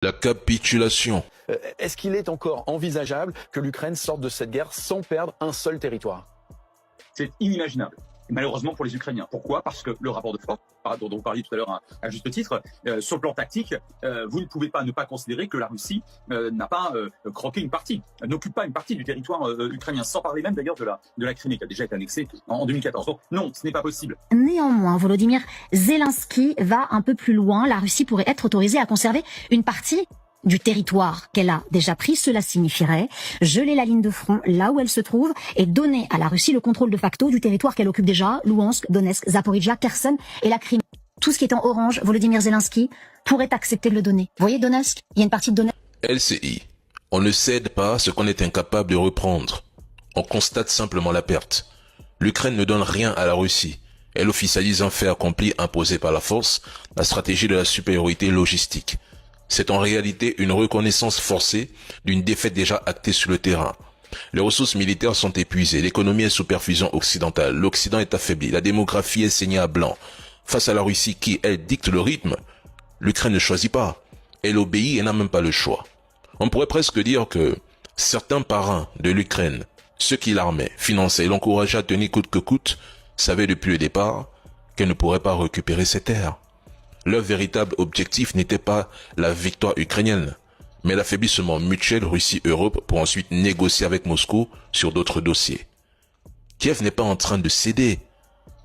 La capitulation. Est-ce qu'il est encore envisageable que l'Ukraine sorte de cette guerre sans perdre un seul territoire? C'est inimaginable. Malheureusement pour les Ukrainiens. Pourquoi? Parce que le rapport de force, dont vous parliez tout à l'heure à juste titre, sur le plan tactique, vous ne pouvez pas ne pas considérer que la Russie n'a pas croqué une partie, n'occupe pas une partie du territoire ukrainien, sans parler même d'ailleurs de la Crimée qui a déjà été annexée en 2014. Donc non, ce n'est pas possible. Néanmoins, Volodymyr Zelensky va un peu plus loin. La Russie pourrait être autorisée à conserver une partie du territoire qu'elle a déjà pris. Cela signifierait geler la ligne de front là où elle se trouve et donner à la Russie le contrôle de facto du territoire qu'elle occupe déjà, Louhansk, Donetsk, Zaporijia, Kherson et la Crimée. Tout ce qui est en orange, Volodymyr Zelensky pourrait accepter de le donner. Vous voyez Donetsk? Il y a une partie de Donetsk. LCI. On ne cède pas ce qu'on est incapable de reprendre. On constate simplement la perte. L'Ukraine ne donne rien à la Russie. Elle officialise un fait accompli imposé par la force, la stratégie de la supériorité logistique. C'est en réalité une reconnaissance forcée d'une défaite déjà actée sur le terrain. Les ressources militaires sont épuisées, l'économie est sous perfusion occidentale, l'Occident est affaibli, la démographie est saignée à blanc. Face à la Russie qui, elle, dicte le rythme, l'Ukraine ne choisit pas. Elle obéit et n'a même pas le choix. On pourrait presque dire que certains parrains de l'Ukraine, ceux qui l'armaient, finançaient et l'encourageaient à tenir coûte que coûte, savaient depuis le départ qu'elle ne pourrait pas récupérer ses terres. Leur véritable objectif n'était pas la victoire ukrainienne, mais l'affaiblissement mutuel Russie-Europe pour ensuite négocier avec Moscou sur d'autres dossiers. Kiev n'est pas en train de céder.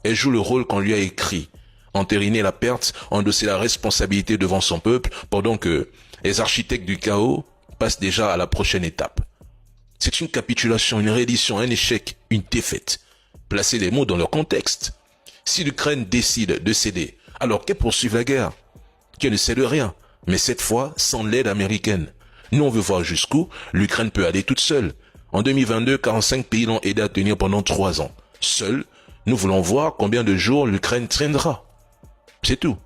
Elle joue le rôle qu'on lui a écrit, entériner la perte, endosser la responsabilité devant son peuple, pendant que les architectes du chaos passent déjà à la prochaine étape. C'est une capitulation, une reddition, un échec, une défaite. Placez les mots dans leur contexte. Si l'Ukraine décide de céder, alors qu'elle poursuive la guerre, qu'elle ne cède rien, mais cette fois sans l'aide américaine. Nous on veut voir jusqu'où l'Ukraine peut aller toute seule. En 2022, 45 pays l'ont aidé à tenir pendant 3 ans. Seul, nous voulons voir combien de jours l'Ukraine traînera. C'est tout.